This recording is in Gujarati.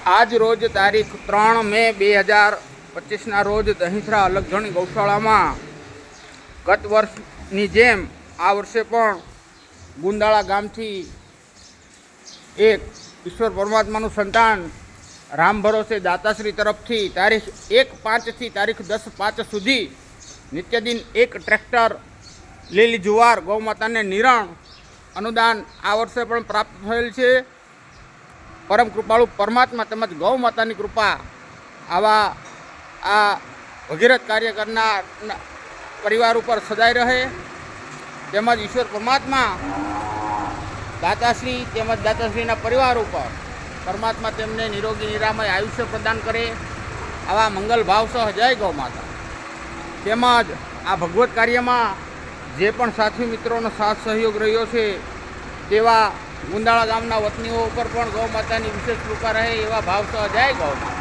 આજ રોજ તારીખ 3 મે 2025ના રોજ દહીંથરા અલગધણી ગૌશાળામાં ગત વર્ષની જેમ આ વર્ષે પણ ગુંદાળા ગામથી એક ઈશ્વર પરમાત્માનું સંતાન રામ ભરોસે દાતાશ્રી તરફથી તારીખ 1/5થી તારીખ 10/5 સુધી નિત્યદિન એક ટ્રેક્ટર લીલી જુવાર ગૌ માતાને નિરણ અનુદાન આ વર્ષે પણ પ્રાપ્ત થયેલ છે. પરમ કૃપાળુ પરમાત્મા તેમજ ગૌ માતાની કૃપા આવા આ ભગીરથ કાર્ય કરનાર પરિવાર ઉપર સદાય રહે. તેમજ ઈશ્વર પરમાત્મા દાતાશ્રી તેમજ દાતાશ્રીના પરિવાર ઉપર પરમાત્મા તેમને નિરોગી નિરામય આયુષ્ય પ્રદાન કરે આવા મંગલ ભાવ સહ જય ગૌ માતા. તેમજ આ ભગવત કાર્યમાં જે પણ સાથી મિત્રોનો સાથ સહયોગ રહ્યો છે તેવા ગુંદાળા ગામના વતનીઓ ઉપર પણ ગૌ માતાની વિશેષ કૃપા રહે એવા ભાવ સહ જય ગૌ માતા.